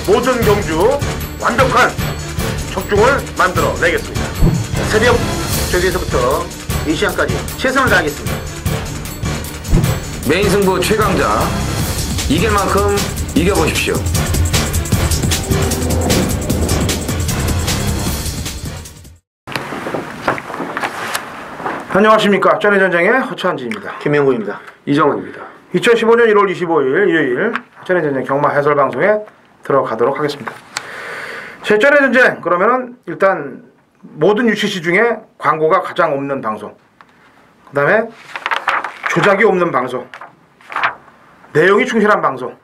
모든 경주 완벽한 적중을 만들어 내겠습니다. 새벽 저기에서부터 이 시간까지 최선을 다하겠습니다. 메인 승부 최강자 이길 만큼 이겨보십시오. 안녕하십니까. 쩐의전쟁의 허찬지입니다. 김명구입니다. 이정원입니다. 2015년 1월 25일 일요일 쩐의전쟁 경마 해설방송에 들어가도록 하겠습니다. 제 쩐의전쟁 그러면은 일단 모든 UCC 중에 광고가 가장 없는 방송, 그 다음에 조작이 없는 방송, 내용이 충실한 방송,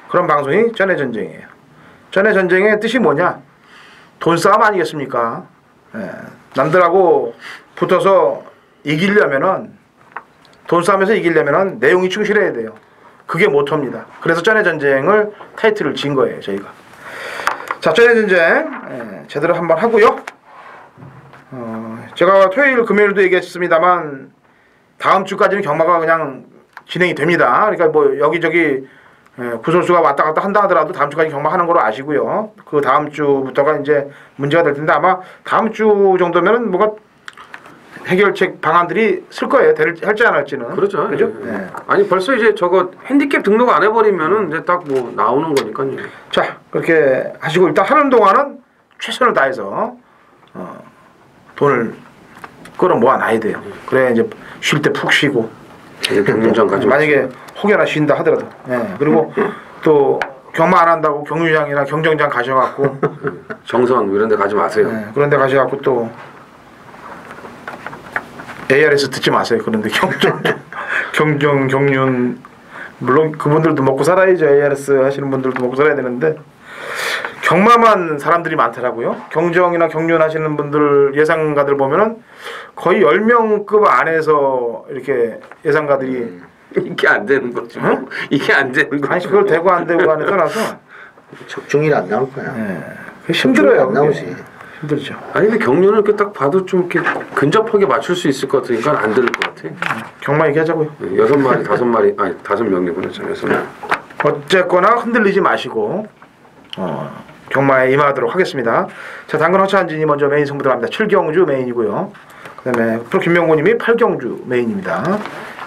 그런 방송이 쩐의전쟁이에요. 쩐의전쟁의 뜻이 뭐냐? 돈싸움 아니겠습니까? 예, 남들하고 붙어서 이기려면은, 돈싸움에서 이기려면은 내용이 충실해야 돼요. 그게 모토입니다. 그래서 쩐의전쟁을 타이틀을 지은 거예요, 저희가. 자, 쩐의전쟁 제대로 한번 하고요. 제가 토요일, 금요일도 얘기했습니다만 다음 주까지는 경마가 그냥 진행이 됩니다. 그러니까 뭐 여기저기 구설수가 왔다 갔다 한다 하더라도 다음 주까지 경마하는 걸로 아시고요. 그 다음 주부터가 이제 문제가 될 텐데 아마 다음 주 정도면은 뭐가 해결책 방안들이 쓸 거예요. 할지 안 할지는. 그렇죠. 그죠? 예. 네. 아니 벌써 이제 저거 핸디캡 등록 안 해버리면은 이제 딱 뭐 나오는 거니까요. 자, 그렇게 하시고 일단 하는 동안은 최선을 다해서 돈을 끌어 모아 놔야 돼요. 그래 이제 쉴 때 푹 쉬고. 경륜장 가지고. 만약에 혹여나 쉰다 하더라도. 예. 그리고 또 경마 안 한다고 경륜장이나 경정장 가셔갖고 정선 이런 데 가지 마세요. 예. 그런 데 가셔갖고 또 ARS 듣지 마세요. 그런데 경정, 경륜 물론 그분들도 먹고 살아야죠. ARS 하시는 분들도 먹고 살아야 되는데 경마만 사람들이 많더라고요. 경정이나 경륜 하시는 분들 예상가들 보면은 거의 10명급 안에서 이렇게 예상가들이 이게 안 되는 거죠. 응? 이게 안 되는 거죠. 아니 그걸 되고 안 되고 안에 떠나서 적중일 안 나올 거야. 예. 힘들어요. 안 나오지. 힘들죠. 아니 근데 경륜은 이렇게 딱 봐도 좀 이렇게 근접하게 맞출 수 있을 것 같으니까 안 들을 것 같아. 경마 얘기하자고요. 6마리, 5마리, 아니 5명이구나. 참 6마리. 어쨌거나 흔들리지 마시고 경마에 임하도록 하겠습니다. 자, 당근 허차한진이 먼저 메인 승부 들어갑니다. 7경주 메인이고요. 그 다음에 프로 김명구님이 8경주 메인입니다.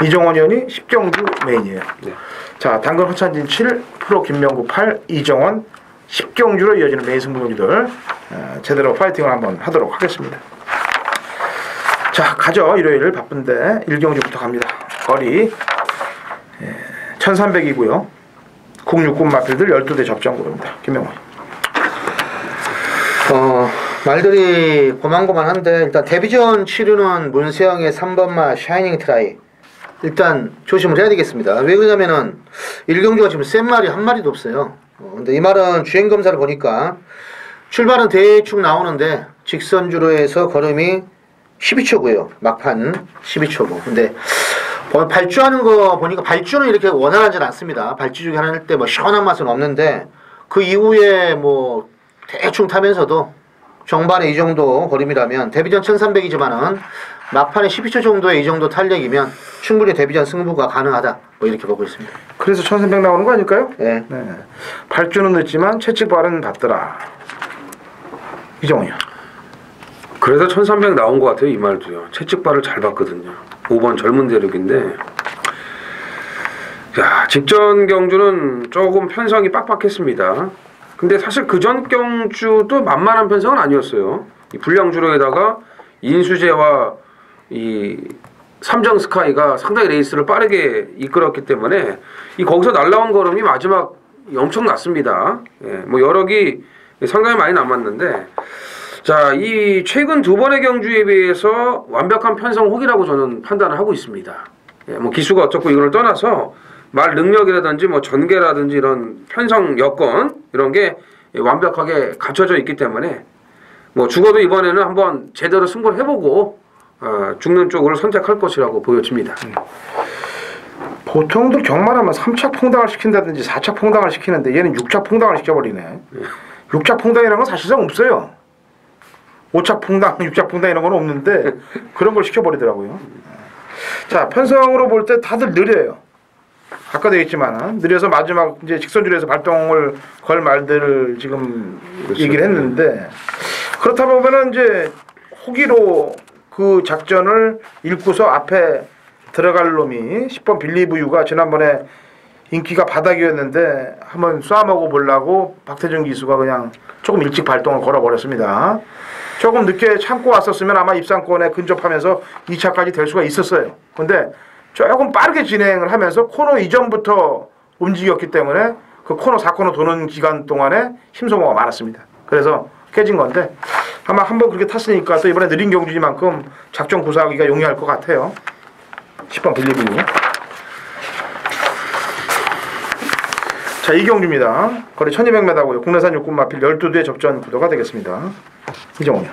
이정원 의원이 10경주 메인이에요. 네. 자, 당근 허차한진 7, 프로 김명구 8, 이정원 10경주로 이어지는 메인 승부 경주들 제대로 파이팅을 한번 하도록 하겠습니다. 자, 가죠. 일요일 바쁜데 1경주부터 갑니다. 거리 1300이고요. 국육군 마필들 12대 접전구입니다. 김명구. 말들이 고만고만한데 일단 데뷔전 치르는 문세영의 3번마 샤이닝 트라이 일단 조심을 해야 되겠습니다. 왜 그러냐면은 1경주가 지금 센 말이 한 마리도 없어요. 근데 이 말은 주행검사를 보니까 출발은 대충 나오는데 직선주로 해서 걸음이 12초고요. 막판 12초고. 근데 발주하는 거 보니까 발주는 이렇게 원활하진 않습니다. 발주 중에 하나 할 때 뭐 시원한 맛은 없는데 그 이후에 뭐 대충 타면서도 정반에 이 정도 걸음이라면 데뷔전 1300이지만은 막판에 12초 정도의 이 정도 탄력이면 충분히 데뷔전 승부가 가능하다. 뭐 이렇게 보고 있습니다. 그래서 1300 나오는 거 아닐까요? 네. 발주는 늦지만 채찍발은 받더라. 이정훈이요. 그래서 1300 나온 것 같아요. 이 말도요. 채찍발을 잘 봤거든요. 5번 젊은 대륙인데 야, 직전 경주는 조금 편성이 빡빡했습니다. 근데 사실 그전 경주도 만만한 편성은 아니었어요. 이 불량주로에다가 인수제와 이 삼정 스카이가 상당히 레이스를 빠르게 이끌었기 때문에 이 거기서 날라온 걸음이 마지막 엄청났습니다. 예, 뭐 여력이 상당히 많이 남았는데 자, 이 최근 두 번의 경주에 비해서 완벽한 편성 혹이라고 저는 판단을 하고 있습니다. 예, 뭐 기수가 어떻고 이걸 떠나서 말 능력이라든지 뭐 전개라든지 이런 편성 여건 이런 게 완벽하게 갖춰져 있기 때문에 뭐 죽어도 이번에는 한번 제대로 승부를 해보고 죽는 쪽을 선택할 것이라고 보여집니다. 보통들 경마라면 3차 퐁당을 시킨다든지 4차 퐁당을 시키는데 얘는 6차 퐁당을 시켜버리네. 6차 퐁당이라는 건 사실상 없어요. 5차 퐁당, 6차 퐁당 이런 건 없는데 그런 걸 시켜버리더라고요. 자, 편성으로 볼 때 다들 느려요. 아까도 얘기했지만 느려서 마지막 이제 직선줄에서 발동을 걸 말들을 지금 그렇죠. 얘기를 했는데 그렇다 보면은 이제 호기로 그 작전을 읽고서 앞에 들어갈 놈이 10번 빌리브 유가 지난번에 인기가 바닥이었는데 한번 쏴먹어 보려고 박태준 기수가 그냥 조금 일찍 발동을 걸어버렸습니다. 조금 늦게 참고 왔었으면 아마 입상권에 근접하면서 2차까지 될 수가 있었어요. 근데 조금 빠르게 진행을 하면서 코너 이전부터 움직였기 때문에 그 코너 4코너 도는 기간 동안에 힘소모가 많았습니다. 그래서 깨진 건데 아마 한번 그렇게 탔으니까 또 이번에 느린 경주지만큼 작전 구사하기가 용이할 것 같아요. 10번 빌리브. 자, 이 경주입니다. 거리 1200m고요. 국내산 육군 마필 12대 접전 구도가 되겠습니다. 이정훈.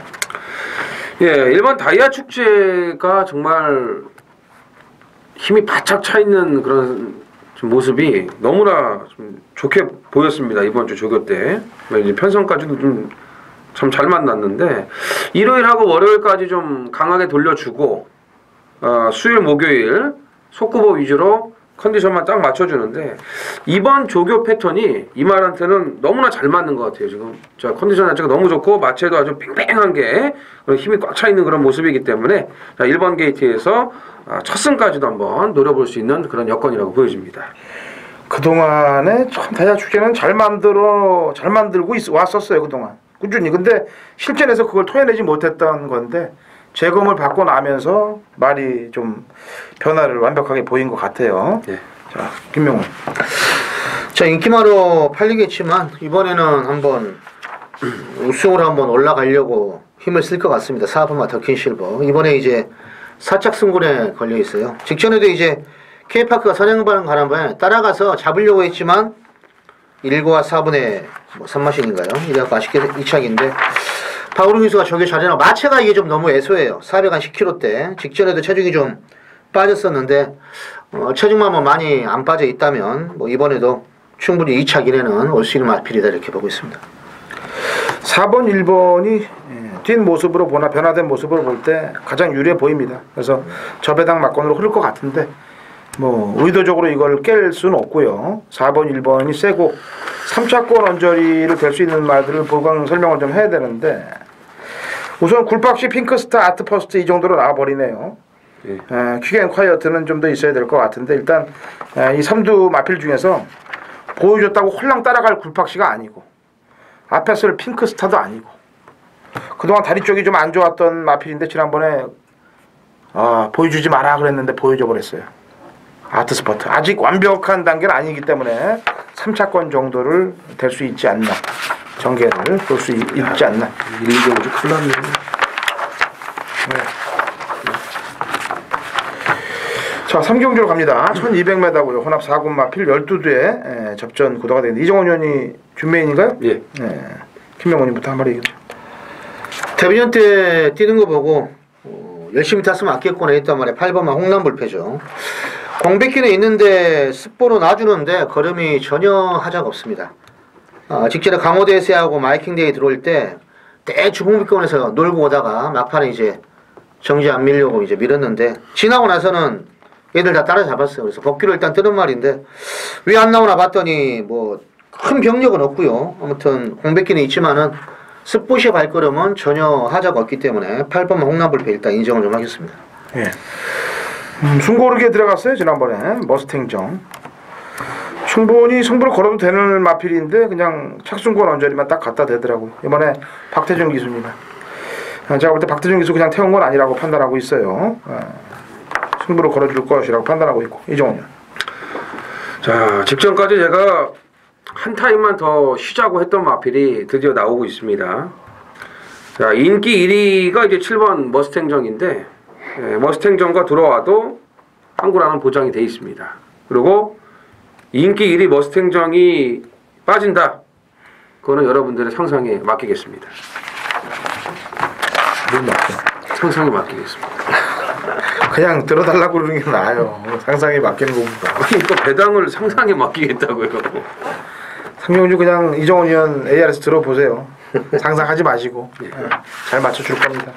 예, 일반 다이아 축제가 정말 힘이 바짝 차 있는 그런 좀 모습이 너무나 좀 좋게 보였습니다. 이번 주 조교 때. 이제 편성까지도 좀 참 잘 만났는데 일요일하고 월요일까지 좀 강하게 돌려주고 수요일 목요일 속구보 위주로 컨디션만 딱 맞춰주는데 이번 조교 패턴이 이말한테는 너무나 잘 맞는 것 같아요. 지금 자 컨디션 자체가 너무 좋고 마체도 아주 팽팽한 게 힘이 꽉 차 있는 그런 모습이기 때문에 자 1번 게이트에서 첫 승까지도 한번 노려볼 수 있는 그런 여건이라고 보여집니다. 그동안에 참 다이아 축제는 잘 만들고 왔었어요. 그동안 꾸준히. 근데 실전에서 그걸 토해내지 못했던 건데 재검을 받고 나면서 말이 좀 변화를 완벽하게 보인 것 같아요. 네. 자, 김명훈. 자, 인기마로 팔리겠지만 이번에는 한번 우승으로 한번 올라가려고 힘을 쓸 것 같습니다. 4번마 더킨 실버. 이번에 이제 사착 승군에 걸려 있어요. 직전에도 이제 K파크가 선행반 가는 바에 따라가서 잡으려고 했지만 1과 4분의 3마신인가요? 이래갖고 아쉽게 2착인데 박우릉 기수가 저게 잘해놔. 마체가 이게 좀 너무 애소해요. 410kg 직전에도 체중이 좀 빠졌었는데 체중만 뭐 많이 안 빠져 있다면 뭐 이번에도 충분히 2차 기내는 올 수 있는 마필이다 이렇게 보고 있습니다. 4번, 1번이 뛴 모습으로 보나 변화된 모습으로 볼 때 가장 유리해 보입니다. 그래서 저배당 막건으로 흐를 것 같은데 뭐 의도적으로 이걸 깰 수는 없고요. 4번, 1번이 세고 3차권 언저리를 될 수 있는 말들을 보강 설명을 좀 해야 되는데 우선 굴박시 핑크스타 아트퍼스트 이 정도로 나와버리네요. 퀵앤콰이어트는 좀 더 있어야 될 것 같은데 일단 이 3두 마필 중에서 보여줬다고 홀랑 따라갈 굴박시가 아니고 앞에 쓸 핑크스타도 아니고 그동안 다리 쪽이 좀 안 좋았던 마필인데 지난번에 보여주지 마라 그랬는데 보여줘 버렸어요. 아트스퍼트 아직 완벽한 단계는 아니기 때문에 3차권 정도를 될 수 있지 않나, 전개를 볼 수 있지 않나. 1, 2경주 큰일 났네. 자, 3경주로 갑니다. 1200m고요. 혼합 4군 마필 12대 접전 구도가 되는데 이정원 의원이 준메인인가요? 예. 김명훈님부터 한 마리 얘기해. 데뷔전 때 뛰는 거 보고 열심히 탔으면 아꼈구나 했단 말이에요. 8번만 홍남불패죠. 공백기는 있는데 습보로 놔주는데 걸음이 전혀 하자가 없습니다. 직전에 강호대세하고 마이킹데이 들어올 때 대주봉비권에서 놀고 오다가 막판에 이제 정지 안 밀려고 이제 밀었는데 지나고 나서는 얘들 다 따라잡았어요. 그래서 복귀를 일단 뜨는 말인데 왜 안 나오나 봤더니 뭐 큰 병력은 없고요. 아무튼 공백기는 있지만은 습보시의 발걸음은 전혀 하자가 없기 때문에 8번만 홍남불패 일단 인정을 좀 하겠습니다. 예. 숨고르게 들어갔어요. 지난번에 머스탱정. 충분히 승부를 걸어도 되는 마필인데 그냥 착순권 언저리만 딱 갖다 대더라고요. 이번에 박태준 기수입니다. 제가 볼 때 박태준 기수 그냥 태운 건 아니라고 판단하고 있어요. 승부를 걸어줄 것이라고 판단하고 있고. 이정훈. 자, 직전까지 제가 한 타임만 더 쉬자고 했던 마필이 드디어 나오고 있습니다. 자, 인기 1위가 이제 7번 머스탱정인데 머스탱정과 들어와도 한구라는 보장이 돼 있습니다. 그리고 인기 1위 머스탱정이 빠진다. 그거는 여러분들의 상상에 맡기겠습니다. 상상에 맡기겠습니다. 그냥 들어달라고 그러는 게 나아요. 상상에 맡기는 것보다. 아니, 또 배당을 상상에 맡기겠다고요. 상경주 그냥 이정훈 의원 ARS 들어보세요. 상상하지 마시고 잘 맞춰줄 겁니다.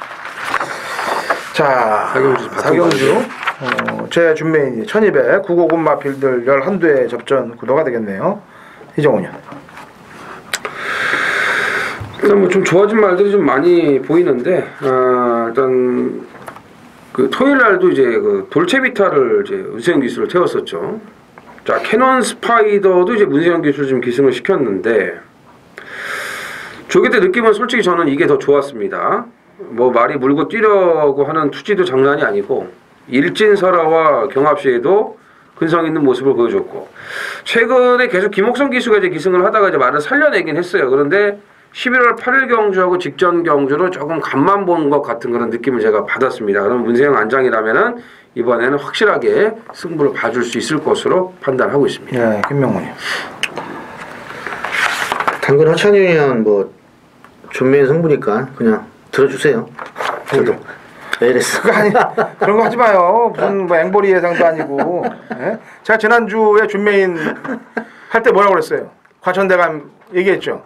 자, 사경주 제 준메인이 1200 9고급 마필들 11대 접전 구도가 되겠네요. 이정훈이요. 일단 뭐 좀 좋아진 말들이 좀 많이 보이는데 일단 그 토요일 날도 이제 그 돌체비타를 이제 문세영 기수를 태웠었죠. 자 캐논 스파이더도 이제 문세영 기수를 좀 기승을 시켰는데 저게 때 느낌은 솔직히 저는 이게 더 좋았습니다. 뭐 말이 물고 뛰려고 하는 투지도 장난이 아니고 일진설화와 경합시에도 근성 있는 모습을 보여줬고 최근에 계속 김옥성 기수가 이제 기승을 하다가 이제 말을 살려내긴 했어요. 그런데 11월 8일 경주하고 직전 경주로 조금 간만 본 것 같은 그런 느낌을 제가 받았습니다. 그럼 문세영 안장이라면은 이번에는 확실하게 승부를 봐줄 수 있을 것으로 판단하고 있습니다. 네, 김명훈이요. 당근 허찬이는 뭐 준비한 승부니까 그냥 들어주세요. 저도 왜 이랬어? 그거 아니 그런 거 하지 마요. 무슨 뭐 앵벌이 예상도 아니고. 예? 제가 지난주에 준메인 할 때 뭐라고 그랬어요? 과천대감 얘기했죠.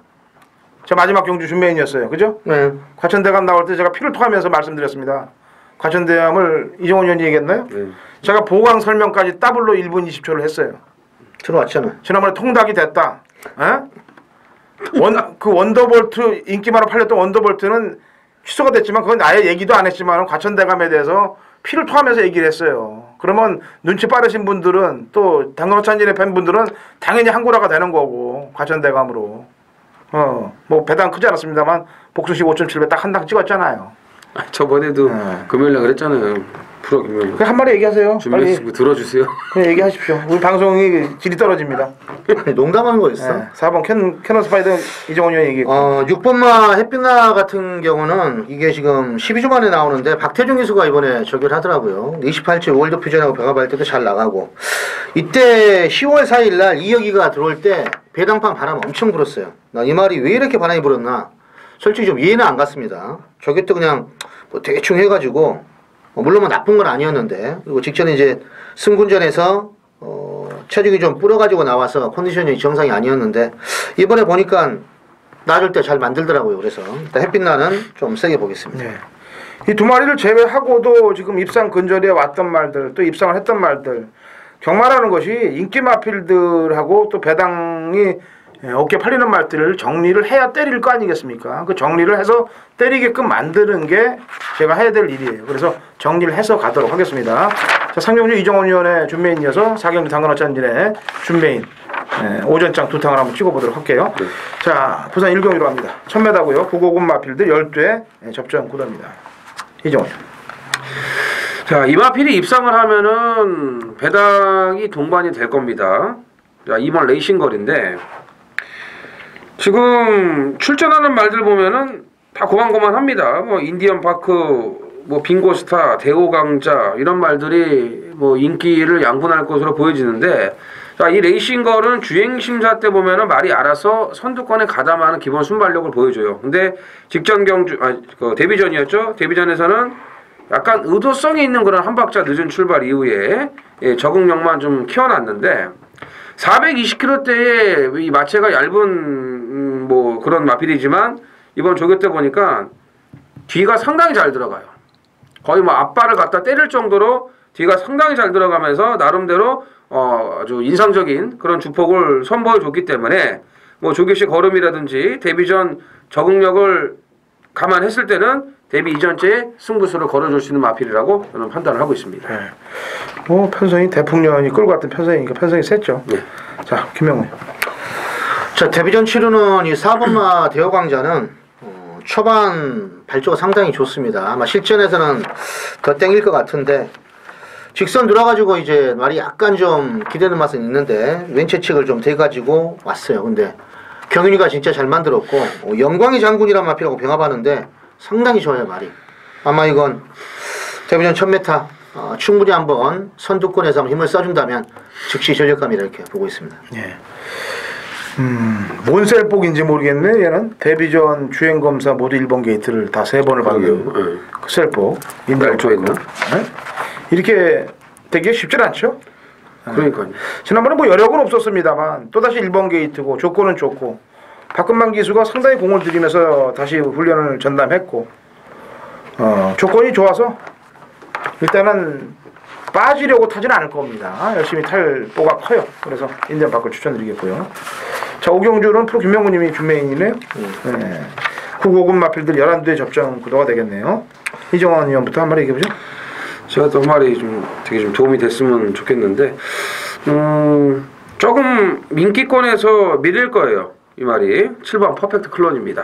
제 마지막 경주 준메인이었어요. 그죠? 네. 과천대감 나올 때 제가 피를 토하면서 말씀드렸습니다. 과천대감을 이정훈 의원이 얘기했나요? 네. 제가 보강 설명까지 더블로 1분 20초를 했어요. 들어왔잖아. 지난번에 통닭이 됐다. 에? 그 원더볼트 인기만으로 팔렸던 원더볼트는 취소가 됐지만 그건 아예 얘기도 안 했지만 과천대감에 대해서 피를 토하면서 얘기를 했어요. 그러면 눈치 빠르신 분들은 또 당근호찬진의 팬분들은 당연히 한구라가 되는 거고 과천대감으로 뭐 배당 크지 않았습니다만 복수식 5.7배 딱 한 당 찍었잖아요. 저번에도 네. 금요일날 그랬잖아요. 프로 금요일. 그 한 마리 얘기하세요. 빨리 준비 들어주세요. 그냥 얘기하십시오. 우리 방송이 질이 떨어집니다. 아니, 농담하는 거였어. 네. 4번 캐논 스파이더 이정훈 의원이 얘기했고 6번마 햇빛나 같은 경우는 이게 지금 12주 만에 나오는데 박태준 기수가 이번에 저기를 하더라고요. 28주 월드퓨전하고 병합할 때도 잘 나가고 이때 10월 4일 날 이혁이가 들어올 때 배당판 바람 엄청 불었어요. 나 이 말이 왜 이렇게 바람이 불었나 솔직히 좀 이해는 안 갔습니다. 저게 또 그냥 뭐 대충 해가지고 물론 뭐 나쁜 건 아니었는데 그리고 직전에 이제 승군전에서 체중이 좀 불어가지고 나와서 컨디션이 정상이 아니었는데 이번에 보니까 놔줄 때 잘 만들더라고요. 그래서 일단 햇빛나는 좀 세게 보겠습니다. 네. 이 두 마리를 제외하고도 지금 입상 근절에 왔던 말들 또 입상을 했던 말들 경마라는 것이 인기 마필들하고 또 배당이 어깨 팔리는 말들을 정리를 해야 때릴 거 아니겠습니까? 그 정리를 해서 때리게끔 만드는 게 제가 해야 될 일이에요. 그래서 정리를 해서 가도록 하겠습니다. 자, 상경주 이정훈 의원의 준메인 이어서 4경주 당근어찬진의 준메인 오전장 두 탕을 한번 찍어보도록 할게요. 네. 자, 부산 1경주로 갑니다. 1000m고요. 9고급 마필들 12회 접전 구도입니다. 이정훈. 자, 이마필이 입상을 하면은 배당이 동반이 될 겁니다. 자, 이번 레이싱걸인데 지금 출전하는 말들 보면은 다 고만고만합니다. 뭐 인디언 파크, 뭐 빙고스타, 대호강자 이런 말들이 뭐 인기를 양분할 것으로 보여지는데 자, 이 레이싱걸은 주행 심사 때 보면은 말이 알아서 선두권에 가담하는 기본 순발력을 보여줘요. 근데 직전 경주 그 데뷔전이었죠. 데뷔전에서는 약간 의도성이 있는 그런 한 박자 늦은 출발 이후에 적응력만 좀 키워놨는데 420km대의 이 마체가 얇은 뭐 그런 마필이지만 이번 조교 때 보니까 뒤가 상당히 잘 들어가요. 거의 뭐 앞발을 갖다 때릴 정도로 뒤가 상당히 잘 들어가면서 나름대로 아주 인상적인 그런 주폭을 선보여 줬기 때문에 뭐 조교식 걸음이라든지 데뷔 전 적응력을 감안했을 때는 데뷔 이전째 승부수를 걸어줄 수 있는 마필이라고 저는 판단을 하고 있습니다. 네. 뭐 편성이 대풍년이 끌고 갔던 편성이니까 편성이 셌죠. 네. 자, 김명훈. 자, 데뷔전 치르는 이 4번마 대호강자는 초반 발조가 상당히 좋습니다. 아마 실전에서는 더 땡길 것 같은데 직선 들어가지고 이제 말이 약간 좀 기대는 맛은 있는데 왼채측을 좀 대가지고 왔어요. 근데 경윤이가 진짜 잘 만들었고 영광의 장군이란 마필하고 병합하는데 상당히 좋아요 말이. 아마 이건 데뷔전 1000m 충분히 한번 선두권에서 한번 힘을 써준다면 즉시 전력감이라 이렇게 보고 있습니다. 예. 뭔 셀복인지 모르겠네. 얘는 데뷔전 주행검사 모두 1번 게이트를 다 3번을 받은 그 셀복. 날조했나? 이렇게 되게 쉽지 않죠. 그러니까요. 지난번에 뭐 여력은 없었습니다만 또다시 1번 게이트고 조건은 좋고 박근만 기수가 상당히 공을 들이면서 다시 훈련을 전담했고 조건이 좋아서 일단은 빠지려고 타지는 않을 겁니다. 열심히 탈 보가 커요. 그래서 인디언 바클 추천드리겠고요. 자, 오경주는 프로 김명구님이 준메인이네요. 네. 9고급 마필들 11대 접전 구도가 되겠네요. 이정원 의원부터 한 마디 얘기해보죠. 제가 또 한 마리 좀 되게 좀 도움이 됐으면 좋겠는데, 조금 민기권에서 밀릴 거예요. 이 말이 7번 퍼펙트 클론입니다.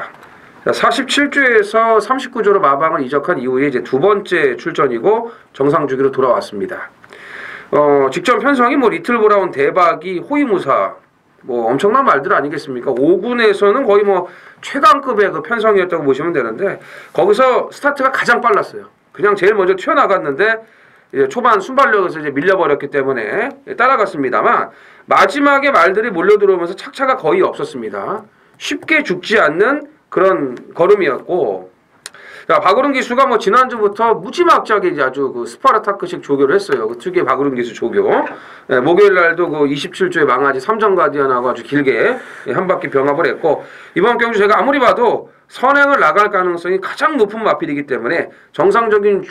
47주에서 39주로 마방을 이적한 이후에 이제 두 번째 출전이고 정상 주기로 돌아왔습니다. 직전 편성이 뭐 리틀 브라운, 대박이, 호위무사 뭐 엄청난 말들 아니겠습니까? 5군에서는 거의 뭐 최강급의 그 편성이었다고 보시면 되는데 거기서 스타트가 가장 빨랐어요. 그냥 제일 먼저 튀어나갔는데 이제 초반 순발력에서 이제 밀려버렸기 때문에 따라갔습니다만 마지막에 말들이 몰려들어오면서 착차가 거의 없었습니다. 쉽게 죽지 않는 그런 걸음이었고, 자, 박우른 기수가 뭐 지난주부터 무지막지하게 이제 아주 그 스파르타크식 조교를 했어요. 그 특유의 박우른 기수 조교. 네, 목요일 날도 그 27주에 망아지 3전 가디언하고 아주 길게 한 바퀴 병합을 했고, 이번 경주 제가 아무리 봐도 선행을 나갈 가능성이 가장 높은 마필이기 때문에 정상적인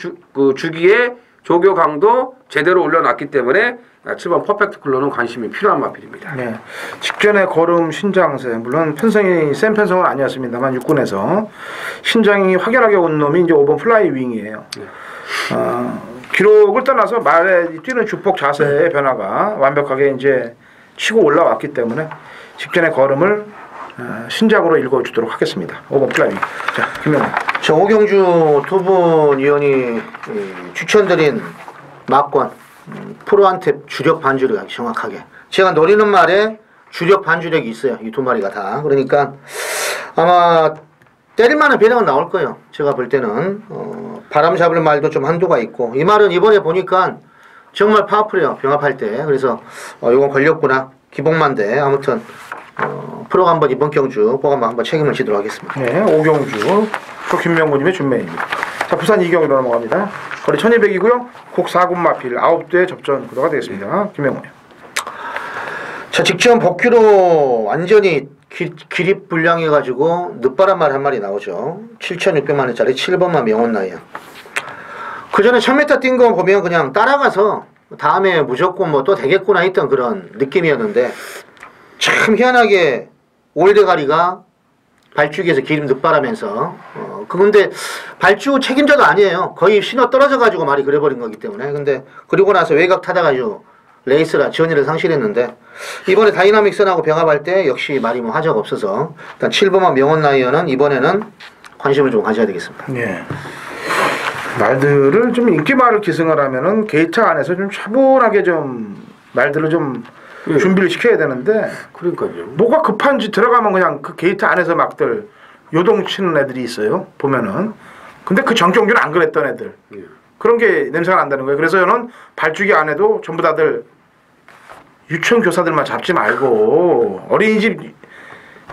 주기에 조교 강도 제대로 올려놨기 때문에 7번 퍼펙트 클로는 관심이 필요한 마필입니다. 네. 직전에 걸음 신장세, 물론 편성이 센 편성은 아니었습니다만 육군에서 신장이 확연하게 온 놈이 이제 5번 플라이 윙이에요. 네. 기록을 떠나서 말의 뛰는 주폭 자세의 변화가 완벽하게 이제 치고 올라왔기 때문에 직전의 걸음을 신장으로 읽어주도록 하겠습니다. 5번 플라이 윙. 자, 김명훈. 저 오경주 두 분 위원이 추천드린 막권 프로한테 주력 반주력 정확하게 제가 노리는 말에 주력 반주력이 있어요. 이 두 마리가 다. 그러니까 아마 때릴만한 배당은 나올 거예요. 제가 볼 때는 바람 잡을 말도 좀 한도가 있고 이 말은 이번에 보니까 정말 파워풀해요. 병합할 때. 그래서 이건 걸렸구나. 기복만데 아무튼 프로가 한번 이번 경주 보고 한번 책임을 지도록 하겠습니다. 네, 오경주 또 김명구님의 준매입니다. 자, 부산 이경으로 넘어갑니다. 거리 1200이고요. 곡 4군 마필 9대 접전 구도가 되겠습니다. 김명구님. 자, 직전 복귀로 완전히 기립 불량해가지고 늦바람 말 한 마리 나오죠. 7,600만원짜리 7번만 명원 나이야. 그 전에 1000m 뛴 거 보면 그냥 따라가서 다음에 무조건 뭐 또 되겠구나 했던 그런 느낌이었는데 참 희한하게 올대가리가 발주기에서 기름 늦바라면서 근데 발주 책임자도 아니에요. 거의 신호 떨어져가지고 말이 그래버린 거기 때문에. 근데 그리고 나서 외곽 타다가지고 레이스라 지원이를 상실했는데 이번에 다이나믹선하고 병합할 때 역시 말이 뭐 하자가 없어서 일단 7번만 명원 라이어는 이번에는 관심을 좀 가져야 되겠습니다. 예. 말들을 좀 인기말을 기승을 하면은 게이트 안에서 좀 차분하게 좀 말들을 좀 준비를 시켜야 되는데 그러니까요. 뭐가 급한지 들어가면 그냥 그 게이트 안에서 막들 요동치는 애들이 있어요. 보면은. 근데 그 전경주는 안 그랬던 애들. 예. 그런 게 냄새가 난다는 거예요. 그래서 저는 발주기 안에도 전부 다들 유치원 교사들만 잡지 말고 어린이집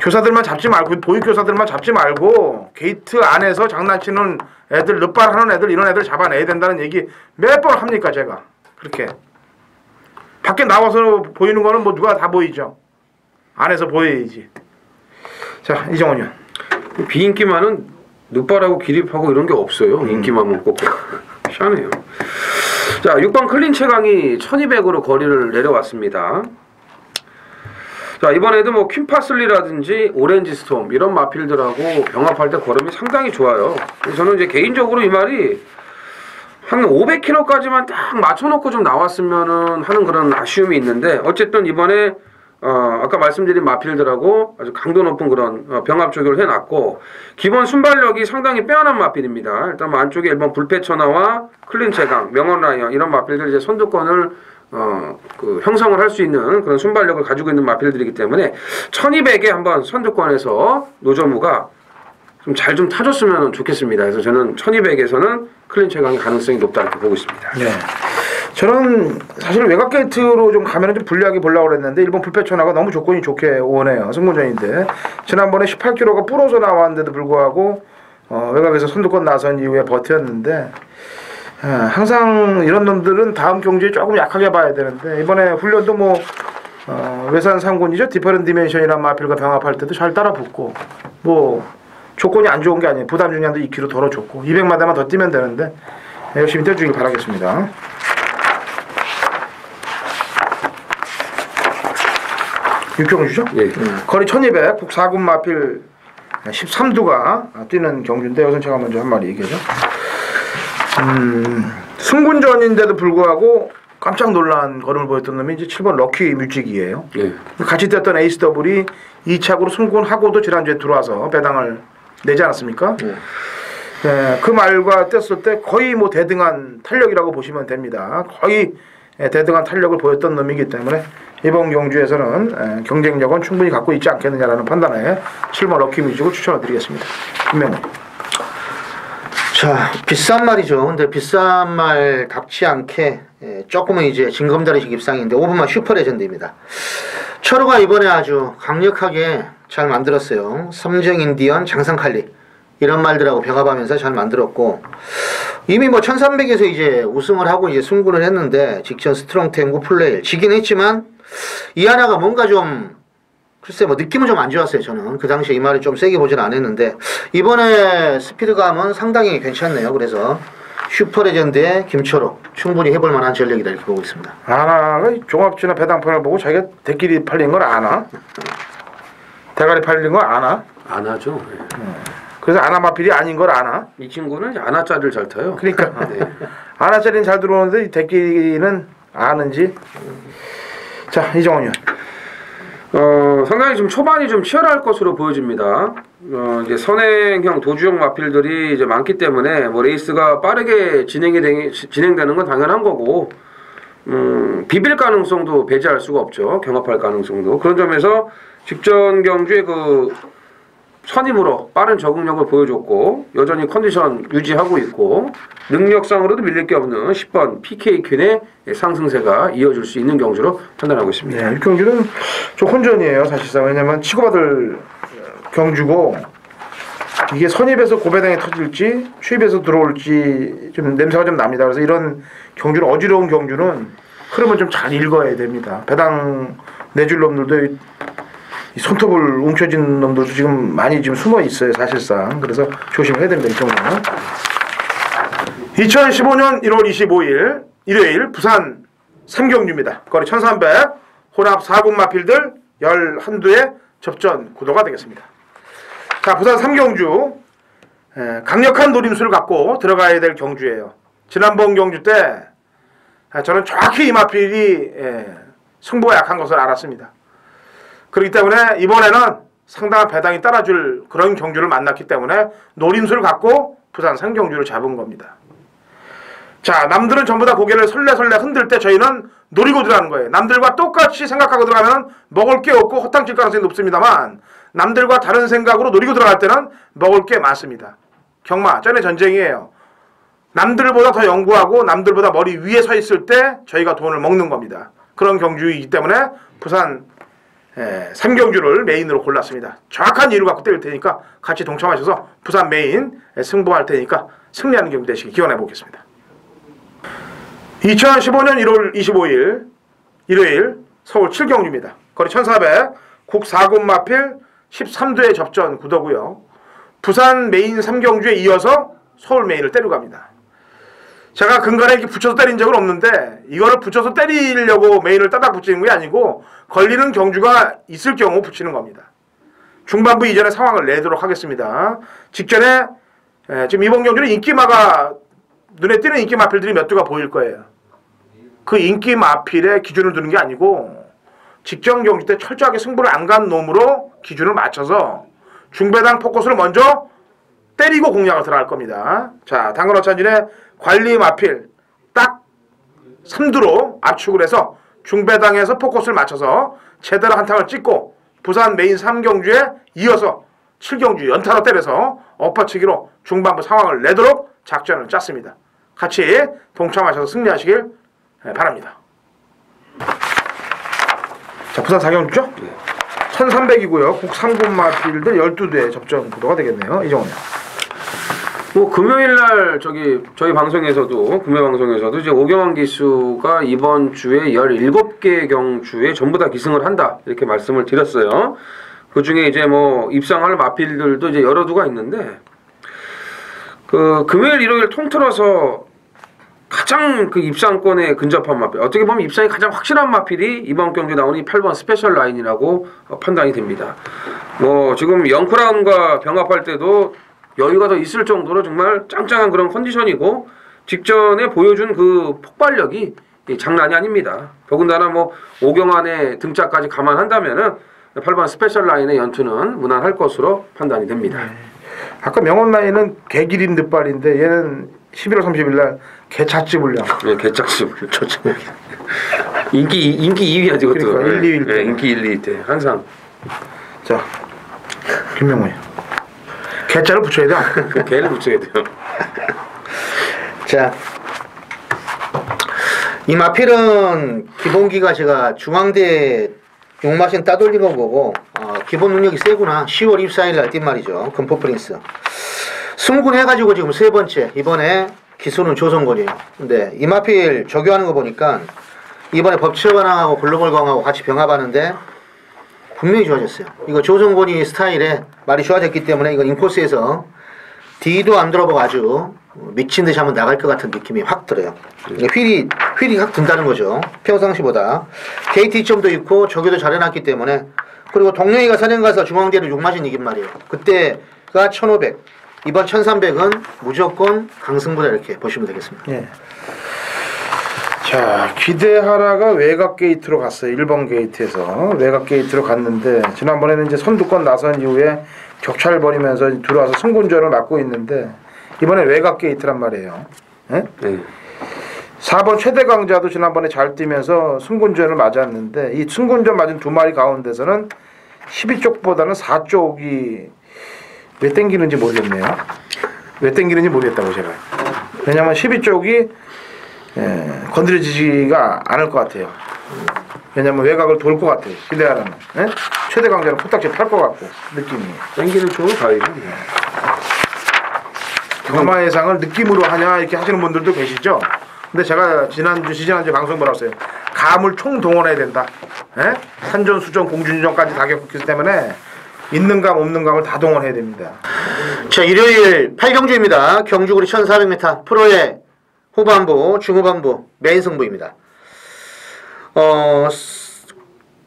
교사들만 잡지 말고 보육교사들만 잡지 말고 게이트 안에서 장난치는 애들 늦발하는 애들 이런 애들 잡아내야 된다는 얘기 몇 번 합니까 제가. 그렇게 밖에 나와서 보이는 거는 뭐 누가 다 보이죠. 안에서 보여야지. 자, 이정원 의원. 비인기만은 늦발하고 기립하고 이런 게 없어요. 인기만 먹고 희한해요. 자, 6번 클린 최강이 1200으로 거리를 내려왔습니다. 자, 이번에도 뭐 퀸파슬리라든지 오렌지 스톰 이런 마필들하고 병합할 때 걸음이 상당히 좋아요. 저는 이제 개인적으로 이 말이 한 500km까지만 딱 맞춰놓고 좀 나왔으면은 하는 그런 아쉬움이 있는데 어쨌든 이번에 아까 말씀드린 마필들하고 아주 강도 높은 그런 병합 조교를 해놨고 기본 순발력이 상당히 빼어난 마필입니다. 일단 뭐 안쪽에 1번 불패천하와 클린 최강, 명원 라이언 이런 마필들 이제 선두권을 형성을 할 수 있는 그런 순발력을 가지고 있는 마필들이기 때문에 1200에 한번 선두권에서 노점우가 좀 잘 좀 타줬으면 좋겠습니다. 그래서 저는 1200에서는 클린 최강의 가능성이 높다 이렇게 보고 있습니다. 네. 저는 사실 외곽 게이트로 좀 가면 좀 불리하게 보려고 그랬는데 일본 불패천하가 너무 조건이 좋게 오네요. 승무전인데 지난번에 18km가 불어서 나왔는데도 불구하고 외곽에서 선두권 나선 이후에 버텼는데 항상 이런 놈들은 다음 경주에 조금 약하게 봐야 되는데 이번에 훈련도 뭐 외산 상군이죠. 디퍼런 디멘션이란 마필과 병합할 때도 잘 따라붙고 뭐 조건이 안 좋은 게 아니에요. 부담 중량도 2kg 덜어줬고 200마다만 더 뛰면 되는데 열심히 뛰어주길 바라겠습니다. 육경주죠? 예. 거리 1200 북 4군 마필 13두가 뛰는 경주인데 우선 제가 먼저 한 마리 얘기하죠. 승군전인데도 불구하고 깜짝 놀란 걸음을 보였던 놈이 이제 7번 럭키 뮤직이에요. 예. 같이 뛰었던 에이스 더블이 2착으로 승군하고도 지난주에 들어와서 배당을 내지 않았습니까? 네, 그 말과 뛰었을 때 거의 뭐 대등한 탄력이라고 보시면 됩니다. 거의 대등한 탄력을 보였던 놈이기 때문에 이번 경주에서는 경쟁력은 충분히 갖고 있지 않겠느냐라는 판단에 7번 럭키 뮤직을 추천을 드리겠습니다. 김명훈. 자, 비싼 말이죠. 근데 비싼 말답지 않게 조금은 이제 징검다리식 입상인데 5번만 슈퍼레전드입니다. 철호가 이번에 아주 강력하게 잘 만들었어요. 삼정인디언 장상칼리 이런 말들하고 병합하면서 잘 만들었고 이미 뭐 1300에서 이제 우승을 하고 이제 승부를 했는데 직전 스트롱템구 플레이 지긴 했지만 이 하나가 뭔가 좀 글쎄 뭐 느낌은 좀 안 좋았어요. 저는 그 당시에 이 말을 좀 세게 보진 않았는데 이번에 스피드감은 상당히 괜찮네요. 그래서 슈퍼레전드의 김철호 충분히 해볼 만한 전력이다 이렇게 보고 있습니다. 아나가 종합지나 배당판을 보고 자기가 대끼리 팔린 걸 아나? 대가리 팔린 걸 아나? 안 하죠. 그래서 아나마필이 아닌 걸 아나? 이 친구는 이제 아나짜리를 잘 타요. 그러니까 네. 아나짜리는 잘 들어오는데 이 대끼리는 아는지. 자, 이정원 의원. 상당히 좀 초반이 좀 치열할 것으로 보여집니다. 이제 선행형 도주형 마필들이 이제 많기 때문에 뭐 레이스가 빠르게 진행되는 건 당연한 거고, 비빌 가능성도 배제할 수가 없죠. 경합할 가능성도. 그런 점에서 직전 경주에 그 선임으로 빠른 적응력을 보여줬고 여전히 컨디션 유지하고 있고 능력상으로도 밀릴 게 없는 10번 PK퀸의 상승세가 이어질 수 있는 경주로 판단하고 있습니다. 네, 이 경주는 좀 혼전이에요 사실상. 왜냐면 치고받을 경주고 이게 선입에서 고배당이 터질지 추입에서 들어올지 좀 냄새가 좀 납니다. 그래서 이런 경주는 어지러운 경주는 흐름을 좀 잘 읽어야 됩니다. 배당 내줄 놈들도 이 손톱을 움켜쥔 놈들도 지금 많이 지금 숨어 있어요 사실상. 그래서 조심해야 됩니다. 이 경우는 2015년 1월 25일 일요일 부산 3경주입니다. 거리 1300 혼합 4군 마필들 11두의 접전 구도가 되겠습니다. 자, 부산 3경주 강력한 노림수를 갖고 들어가야 될 경주예요. 지난번 경주 때 저는 정확히 이 마필이 승부가 약한 것을 알았습니다. 그렇기 때문에 이번에는 상당한 배당이 따라줄 그런 경주를 만났기 때문에 노림수를 갖고 부산 3경주를 잡은 겁니다. 자, 남들은 전부 다 고개를 설레설레 흔들 때 저희는 노리고 들어가는 거예요. 남들과 똑같이 생각하고 들어가면 먹을 게 없고 허탕칠 가능성이 높습니다만 남들과 다른 생각으로 노리고 들어갈 때는 먹을 게 많습니다. 경마, 전의 전쟁이에요. 남들보다 더 연구하고 남들보다 머리 위에 서 있을 때 저희가 돈을 먹는 겁니다. 그런 경주이기 때문에 부산 3경주를 메인으로 골랐습니다. 정확한 이유를 갖고 때릴 테니까 같이 동참하셔서 부산 메인 승부할 테니까 승리하는 경기 되시길 기원해 보겠습니다. 2015년 1월 25일 일요일 서울 7경주입니다. 거리 1400 국 4군 마필 13두의 접전 구도고요. 부산 메인 3경주에 이어서 서울 메인을 때리고 갑니다. 제가 근간에 이렇게 붙여서 때린 적은 없는데 이거를 붙여서 때리려고 메인을 따닥 붙이는 게 아니고 걸리는 경주가 있을 경우 붙이는 겁니다. 중반부 이전의 상황을 내도록 하겠습니다. 직전에 지금 이번 경주는 인기마가 눈에 띄는 인기 마필들이 몇 두가 보일 거예요. 그 인기 마필에 기준을 두는 게 아니고 직전 경주 때 철저하게 승부를 안 간 놈으로 기준을 맞춰서 중배당 포커스를 먼저 때리고 공략을 들어갈 겁니다. 자, 당근어찬진의 관리 마필 딱 3두로 압축을 해서 중배당에서 포커스를 맞춰서 제대로 한탕을 찍고 부산 메인 3경주에 이어서 7경주 연타로 때려서 엎어치기로 중반부 상황을 내도록 작전을 짰습니다. 같이 동참하셔서 승리하시길 바랍니다. 자, 부산 4경주죠? 1300이고요. 국 3군 마필들 12두의 접전 구도가 되겠네요. 이정원이요. 뭐 금요일날 저희 방송에서도 금요 방송에서도 이제 오경환 기수가 이번 주에 17개 경주에 전부 다 기승을 한다 이렇게 말씀을 드렸어요. 그 중에 이제 뭐 입상할 마필들도 이제 여러 두가 있는데 그 금요일 일요일 통틀어서 가장 그 입상권에 근접한 마필, 어떻게 보면 입상이 가장 확실한 마필이 이번 경기 나오는 이 8번 스페셜 라인이라고 판단이 됩니다. 뭐 지금 영크라운과 병합할 때도 여유가 더 있을 정도로 정말 짱짱한 그런 컨디션이고 직전에 보여준 그 폭발력이 장난이 아닙니다. 더군다나 뭐 오경환의 등짝까지 감안한다면은 8번 스페셜 라인의 연투는 무난할 것으로 판단이 됩니다. 아까 명원 라인은 개기린 늑발인데 얘는 11월 30일 날 개찻집을요. 네, 개짝수 좋죠. 인기 2위야 이것도. 그러니까 1, 2위 때. 네, 인기 1, 2위 때 항상. 자, 김명훈이 개자를 붙여야 돼. 개를 붙여야 돼요. 자, 이 마필은 기본기가 제가 중앙대 용마신 따돌리고 보고 기본 능력이 세구나. 10월 24일 날 뛴 말이죠. 금포 프린스. 승군 해가지고 지금 세 번째. 이번에 기수는 조성권이에요. 근데 이 마필 적용하는 거 보니까 이번에 법치관하고 글로벌광하고 같이 병합하는데 분명히 좋아졌어요. 이거 조성권이 스타일에 말이 좋아졌기 때문에 이건 인코스에서 D도 안 들어보고 아주 미친 듯이 한번 나갈 것 같은 느낌이 확 들어요. 휠이 확 든다는 거죠. 평상시보다. KT 점도 있고 저기도 잘 해놨기 때문에. 그리고 동료이가 사령 가서 중앙대를 6마신 이긴 말이에요. 그때가 1500. 이번 1300은 무조건 강승부다 이렇게 보시면 되겠습니다. 예. 자, 기대하라가 외곽 게이트로 갔어요. 1번 게이트에서 외곽 게이트로 갔는데 지난번에는 이제 선두권 나선 이후에 격차를 벌이면서 들어와서 승군전을 맡고 있는데 이번에 외곽 게이트란 말이에요. 예? 네. 4번 최대 강자도 지난번에 잘 뛰면서 승군전을 맞았는데 이 승군전 맞은 두 마리 가운데서는 12쪽보다는 4쪽이 왜 땡기는지 모르겠네요. 왜 땡기는지 모르겠다고 제가. 왜냐면 12쪽이 건드려지지가 않을 것 같아요. 왜냐면 외곽을 돌 것 같아요. 기대하라면. 예? 최대 강자는 코딱지 탈 것 같고 느낌이. 땡기는 쪽으로 가야죠. 경마 예상을 느낌으로 하냐 이렇게 하시는 분들도 계시죠. 근데 제가 지난주 방송 뭐라고했어요. 감을 총동원해야 된다. 예? 산전, 수전, 공준전까지 다 겪기 때문에 있는 감 없는 감을 다 동원해야 됩니다. 자, 일요일 8경주입니다. 경주구리 1400m 프로의 후반부, 중후반부 메인 승부입니다.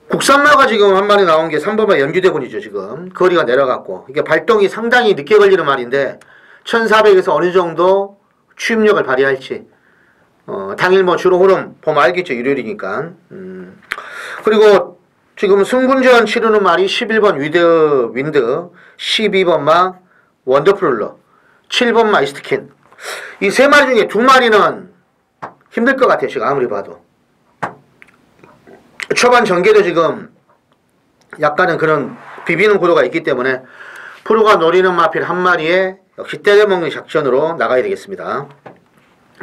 국산마가 지금 한 마리 나온 게 3번마 연주대군이죠. 지금 거리가 내려갔고 이게 발동이 상당히 늦게 걸리는 말인데 1400에서 어느 정도 추임력을 발휘할지 당일 뭐 주로 흐름 보면 알겠죠. 일요일이니까. 그리고 지금 승군전 치르는 말이 11번 윈드, 12번마 원더풀러, 7번마 이스트킨. 이 세 마리 중에 두 마리는 힘들 것 같아요. 지금 아무리 봐도. 초반 전개도 지금 약간은 그런 비비는 구도가 있기 때문에 프로가 노리는 마필 한 마리에 역시 때려먹는 작전으로 나가야 되겠습니다.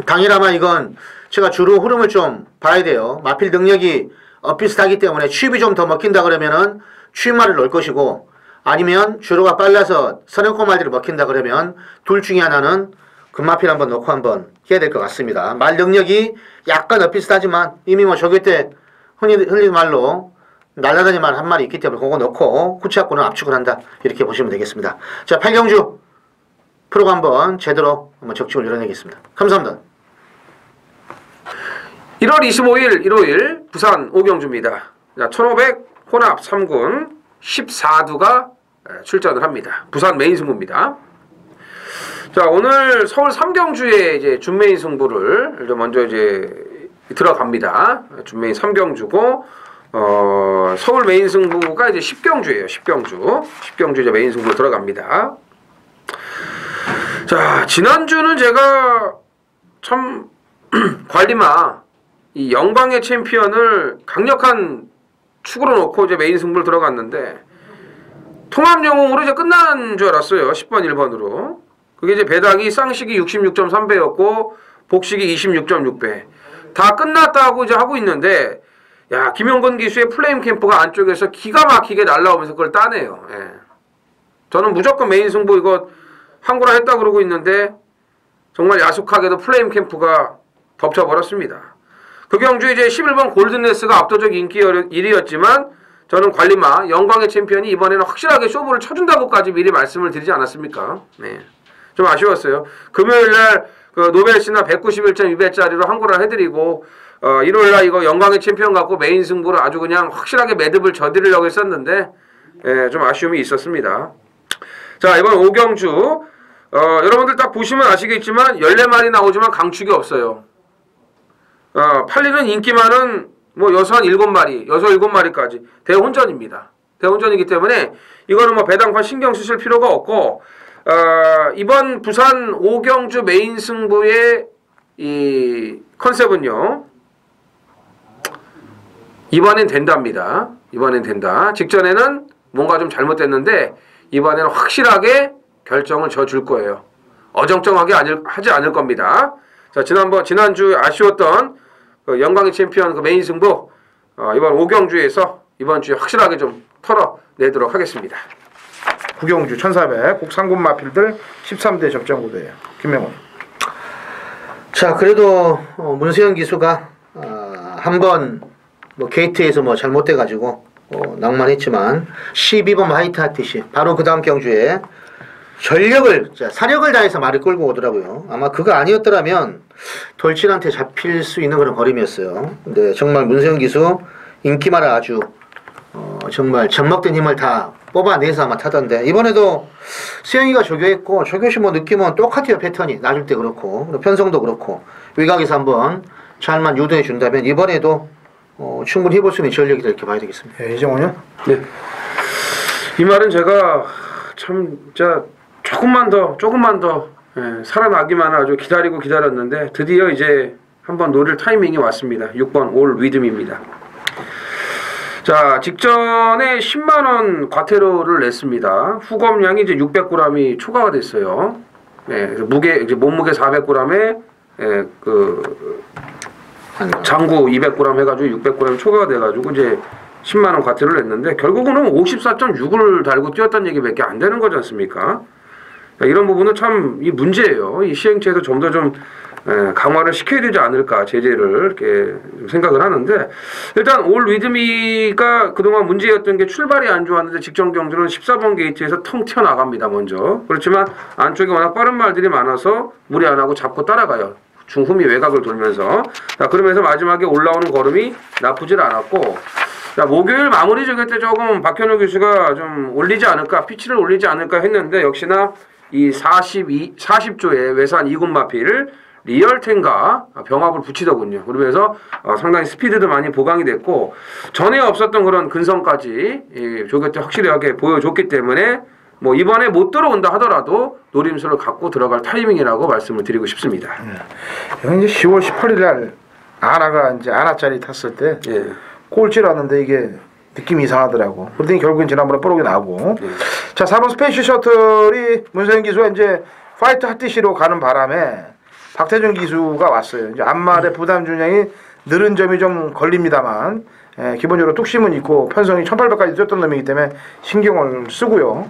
당일 아마 이건 제가 주로 흐름을 좀 봐야 돼요. 마필 능력이 비슷하기 때문에 취입이 좀 더 먹힌다 그러면은 취입말을 넣을 것이고 아니면 주로가 빨라서 선행코말들이 먹힌다 그러면 둘 중에 하나는 금마필 한번 넣고 한번 해야 될 것 같습니다. 말 능력이 약간 비슷하지만 이미 뭐 저기 때 흔히 말로 날라다니는 말 한 마리 있기 때문에 그거 넣고 후치학군은 압축을 한다 이렇게 보시면 되겠습니다. 자, 8경주 프로가 한번 제대로 한번 적중을 이뤄내겠습니다. 감사합니다. 1월 25일 일요일 부산 오경주입니다. 자, 1500 혼합 3군 14두가 출전을 합니다. 부산 메인 승부입니다. 자, 오늘 서울 3경주에 이제 준메인 승부를 먼저 이제 들어갑니다. 준메인 3경주고 서울 메인 승부가 이제 10경주예요. 10경주 이제 메인 승부로 들어갑니다. 자, 지난주는 제가 참 관리마 이 영광의 챔피언을 강력한 축으로 놓고 이제 메인 승부를 들어갔는데 통합 영웅으로 이제 끝난 줄 알았어요. 10번 1번으로. 그게 이제 배당이 쌍식이 66.3배였고 복식이 26.6배. 다 끝났다고 이제 하고 있는데 야, 김용건 기수의 플레임 캠프가 안쪽에서 기가 막히게 날라오면서 그걸 따네요. 예. 저는 무조건 메인 승부 이거 항구라 했다 그러고 있는데 정말 야속하게도 플레임 캠프가 덮쳐버렸습니다. 그 경주 이제 11번 골든레스가 압도적 인기 1위였지만 저는 관리마 영광의 챔피언이 이번에는 확실하게 쇼부를 쳐준다고까지 미리 말씀을 드리지 않았습니까? 네. 좀 아쉬웠어요. 금요일날 그 노벨씨나 191.2배짜리로 항고를 해드리고 일요일날 이거 영광의 챔피언 갖고 메인 승부를 아주 그냥 확실하게 매듭을 저드리려고 했었는데 예, 좀 아쉬움이 있었습니다. 자, 이번 5경주 여러분들 딱 보시면 아시겠지만 14마리 나오지만 강축이 없어요. 팔리는 인기 많은 뭐 여섯 7마리, 7마리까지 대혼전입니다. 대혼전이기 때문에 이거는 뭐 배당판 신경 쓰실 필요가 없고 이번 부산 5경주 메인 승부의 이 컨셉은요. 이번엔 된답니다. 이번엔 된다. 직전에는 뭔가 좀 잘못됐는데 이번에는 확실하게 결정을 져줄 거예요. 어정쩡하게 하지 않을 겁니다. 자, 지난주 아쉬웠던 그 영광의 챔피언 그 메인 승부 이번 5경주에서 이번 주에 확실하게 좀 털어내도록 하겠습니다. 9경주 1400 국상군 마필들 13대 접전구대예요. 김명훈. 자, 그래도 문세영 기수가 한번 뭐 게이트에서 뭐 잘못돼가지고 낭만했지만 12번 화이트 하티시 바로 그 다음 경주에 사력을 다해서 말을 끌고 오더라고요. 아마 그거 아니었더라면 돌진한테 잡힐 수 있는 그런 걸음이었어요. 근데 정말 문세영 기수 인기말을 아주 정말 젖먹된 힘을 다 뽑아내서 아마 타던데 이번에도 수영이가 조교했고 조교시 뭐 느낌은 똑같아요. 패턴이 놔줄 때 그렇고 편성도 그렇고 외곽에서 한번 잘만 유도해 준다면 이번에도 충분히 해볼 수 있는 전력이다 이렇게 봐야 되겠습니다. 예, 이정원요? 네. 이 말은 제가 참 진짜 조금만 더 살아나기만 아주 기다렸는데 드디어 이제 한번 노릴 타이밍이 왔습니다. 6번 올 위듬입니다. 자, 직전에 10만원 과태료를 냈습니다. 후검량이 이제 600g이 초과가 됐어요. 네, 이제 몸무게 400g에 그 장구 200g 해가지고 600g 초과가 돼가지고 이제 10만원 과태료를 냈는데 결국은 54.6을 달고 뛰었다는 얘기밖에 안 되는 거지 않습니까? 이런 부분은 참 이 문제예요. 이 시행체에서 좀 더 좀 강화를 시켜야 되지 않을까 제재를 이렇게 생각을 하는데 일단 올 위드미가 그동안 문제였던 게 출발이 안 좋았는데 직전 경주는 14번 게이트에서 텅 튀어나갑니다. 먼저 그렇지만 안쪽에 워낙 빠른 말들이 많아서 무리 안 하고 잡고 따라가요. 중후미 외곽을 돌면서 자, 그러면서 마지막에 올라오는 걸음이 나쁘질 않았고 자, 목요일 마무리 저기 때 조금 박현우 교수가 좀 올리지 않을까 피치를 올리지 않을까 했는데 역시나 이 40조의 외산 2군 마필 리얼텐과 병합을 붙이더군요. 그러면서 상당히 스피드도 많이 보강이 됐고 전에 없었던 그런 근성까지 조교 때 확실하게 보여줬기 때문에 뭐 이번에 못 들어온다 하더라도 노림수를 갖고 들어갈 타이밍이라고 말씀을 드리고 싶습니다. 이제 10월 18일 날 아나가 이제 아나짜리 탔을 때 꼴찌라는데 이게 느낌이 이상하더라고. 그러더니 결국엔 지난번에 뽀록이 나고. 자, 4번 스페이스 셔틀이 문세영 기수가 이제 화이트 핫티시로 가는 바람에 박태준 기수가 왔어요. 이제 앞말에 부담 준량이 늘은 점이 좀 걸립니다만 기본적으로 뚝심은 있고 편성이 1800까지 뛰었던 놈이기 때문에 신경을 쓰고요.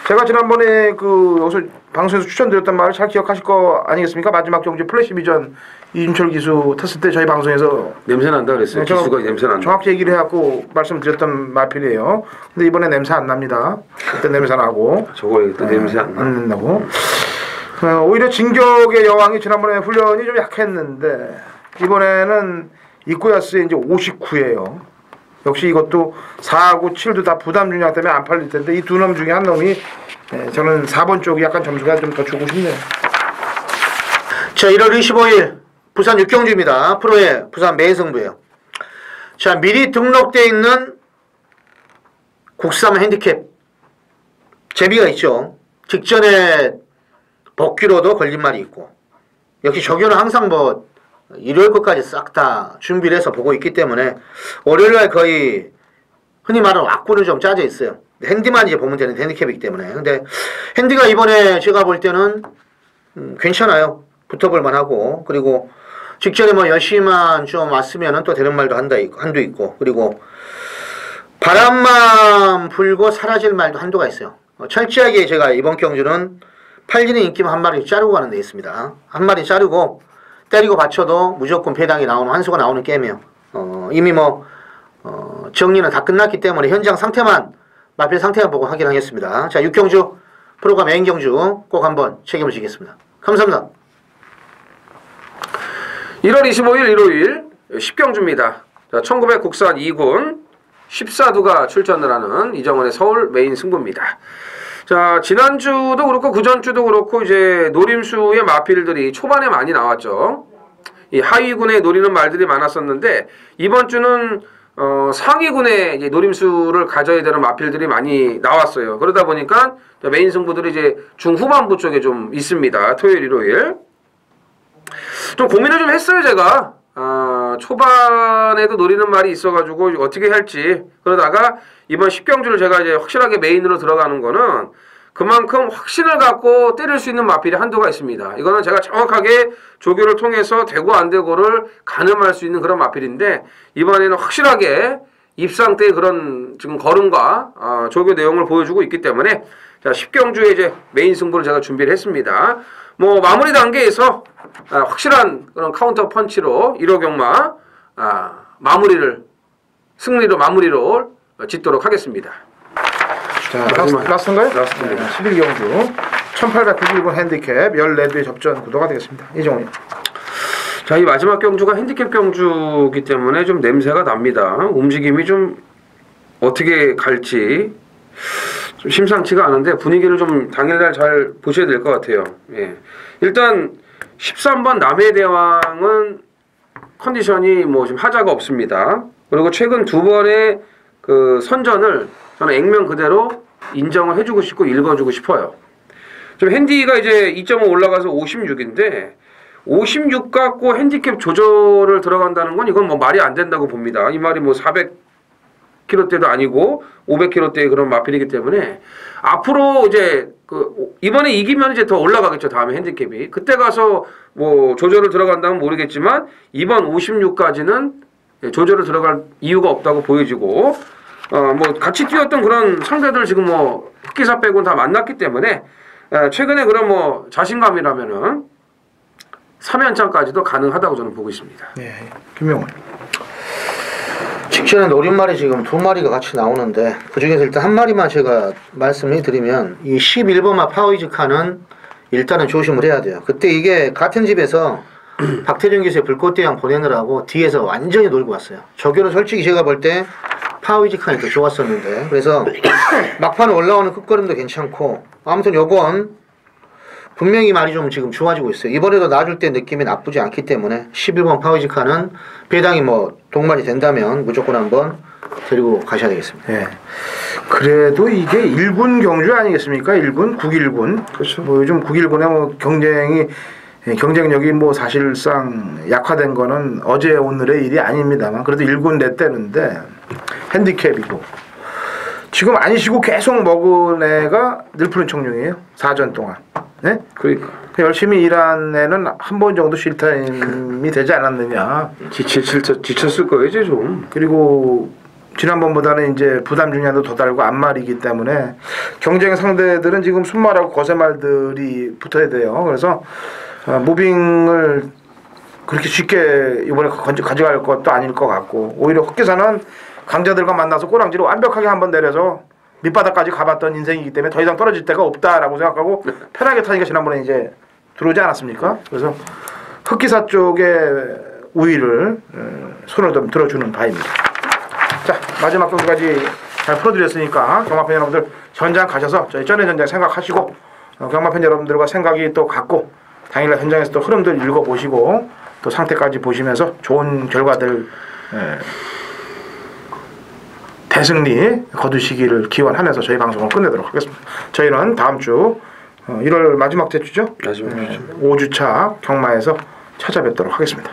제가 지난번에 여기서 방송에서 추천드렸던 말을 잘 기억하실 거 아니겠습니까? 마지막 경주 플래시 비전 이준철 기수 탔을 때 저희 방송에서 냄새 난다 그랬어요. 기수가 냄새 난다. 정확히 얘기를 해갖고 말씀드렸던 마필이에요. 근데 이번에 냄새 안 납니다. 그때 냄새 나고 저거 일단 냄새 안 난다고. 오히려 진격의 여왕이 지난번에 훈련이 좀 약했는데 이번에는 이쿠야스에 이제 59예요. 역시 이것도 4구 7도 다 부담 중량 때문에 안 팔릴 텐데 이 두 놈 중에 한 놈이 저는 4번 쪽이 약간 점수가 좀 더 주고 싶네요. 자, 1월 25일 부산 6경주입니다. 프로의 부산 매승부예요. 자, 미리 등록되어 있는 국산 핸디캡 제비가 있죠. 직전에 복귀로도 걸린 말이 있고 역시 적용은 항상 뭐 일요일 것까지 싹 다 준비를 해서 보고 있기 때문에 월요일날 거의 흔히 말하는 왁구는 좀 짜져 있어요. 핸디만 이제 보면 되는 핸디캡이기 때문에. 근데 핸디가 이번에 제가 볼 때는 괜찮아요. 붙어볼 만하고 그리고 직전에 뭐 열심히만 좀 왔으면은 또 되는 말도 한두 있고 그리고 바람만 불고 사라질 말도 한두가 있어요. 철저하게 제가 이번 경주는 팔리는 인기만 한 마리 자르고 가는 데 있습니다. 한 마리 자르고 때리고 받쳐도 무조건 배당이 나오는 환수가 나오는 게임이에요. 이미 뭐 정리는 다 끝났기 때문에 현장 상태만 마필 상태만 보고 확인하겠습니다. 자, 6경주 프로가 메인 경주 꼭 한번 책임을 지겠습니다. 감사합니다. 1월 25일 일요일 10경주입니다. 자, 1900 국산 2군 14두가 출전을 하는 이정원의 서울 메인 승부입니다. 자, 지난주도 그렇고 그전주도 그렇고 이제 노림수의 마필들이 초반에 많이 나왔죠. 이 하위군에 노리는 말들이 많았었는데 이번 주는 상위군에 이제 노림수를 가져야 되는 마필들이 많이 나왔어요. 그러다 보니까 메인 승부들이 이제 중후반부 쪽에 좀 있습니다. 토요일, 일요일. 좀 고민을 좀 했어요, 제가. 초반에도 노리는 말이 있어가지고 어떻게 할지. 그러다가 이번 10경주를 제가 이제 확실하게 메인으로 들어가는 거는 그만큼 확신을 갖고 때릴 수 있는 마필이 한두가 있습니다. 이거는 제가 정확하게 조교를 통해서 되고 안 되고를 가늠할 수 있는 그런 마필인데 이번에는 확실하게 입상 때 그런 지금 걸음과 조교 내용을 보여주고 있기 때문에 자 10경주에 이제 메인 승부를 제가 준비를 했습니다. 뭐 마무리 단계에서 확실한 그런 카운터 펀치로 1호 경마 승리로 마무리로 짓도록 하겠습니다. 자, 마지막. 라스트인가요? 라스트입니다. 11경주 1891분 핸디캡 14두의 접전 구도가 되겠습니다. 이정훈이. 자, 이 마지막 경주가 핸디캡 경주이기 때문에 좀 냄새가 납니다. 움직임이 좀 어떻게 갈지 좀 심상치가 않은데 분위기를 좀 당일날 잘 보셔야 될 것 같아요. 예. 일단 13번 남해대왕은 컨디션이 뭐 지금 하자가 없습니다. 그리고 최근 두 번의 그 선전을 저는 액면 그대로 인정을 해주고 싶고 읽어주고 싶어요. 좀 핸디가 이제 2.5 올라가서 56인데 56 갖고 핸디캡 조절을 들어간다는 건 이건 뭐 말이 안 된다고 봅니다. 이 말이 뭐 400kg대도 아니고 500kg대의 그런 마필이기 때문에 앞으로 이제 이번에 이기면 이제 더 올라가겠죠. 다음에 핸디캡이 그때 가서 뭐 조절을 들어간다면 모르겠지만 이번 56까지는 조절을 들어갈 이유가 없다고 보여지고 뭐 같이 뛰었던 그런 상대들 지금 뭐 흑기사 빼고는 다 만났기 때문에 최근에 그런 뭐 자신감이라면은 3연장까지도 가능하다고 저는 보고 있습니다. 예, 김명훈. 직전에 노린말이 지금 두 마리가 같이 나오는데 그 중에서 일단 한 마리만 제가 말씀해 드리면 이 11번마 파워이즈카는 일단은 조심을 해야 돼요. 그때 이게 같은 집에서 박태준 기수의 불꽃대왕 보내느라고 뒤에서 완전히 놀고 왔어요. 저기는 솔직히 제가 볼 때 파워이즈칸이 더 좋았었는데 그래서 막판 올라오는 끝걸음도 괜찮고 아무튼 요건 분명히 말이 좀 지금 좋아지고 있어요. 이번에도 놔줄 때 느낌이 나쁘지 않기 때문에 11번 파워이즈칸은 배당이 뭐 동반이 된다면 무조건 한번 데리고 가셔야 되겠습니다. 예. 그래도 이게 1군 경주 아니겠습니까? 1군, 9일군. 그렇죠. 뭐 요즘 9일군의 뭐 경쟁력이 뭐 사실상 약화된 거는 어제 오늘의 일이 아닙니다만 그래도 1군 냈대는데 핸디캡이고 지금 안 쉬고 계속 먹은 애가 늘푸른 청룡이에요. 4전 동안. 네? 그러니까 열심히 일한 애는 한 번 정도 쉴 타임이 되지 않았느냐. 지쳤을 거예요, 이제 좀. 그리고 지난번보다는 이제 부담 중량도 더 달고 앞말이기 때문에 경쟁 상대들은 지금 순말하고 거세말들이 붙어야 돼요. 그래서 무빙을 그렇게 쉽게 이번에 가져갈 것도 아닐 것 같고 오히려 흑기사는 강자들과 만나서 꼬랑지로 완벽하게 한번 내려서 밑바닥까지 가봤던 인생이기 때문에 더 이상 떨어질 데가 없다라고 생각하고 편하게 타니까 지난번에 이제 들어오지 않았습니까? 그래서 흑기사 쪽의 우위를 손을 좀 들어주는 바입니다. 자, 마지막 경기까지 잘 풀어드렸으니까 경마팬 여러분들 현장 가셔서 저희 전에 전장 생각하시고 경마팬 여러분들과 생각이 또 같고 당일날 현장에서 또 흐름들 읽어보시고 또 상태까지 보시면서 좋은 결과들 대승리 거두시기를 기원하면서 저희 방송을 끝내도록 하겠습니다. 저희는 다음 주 1월 마지막 주죠? 마지막 주죠. 5주차 경마에서 찾아뵙도록 하겠습니다.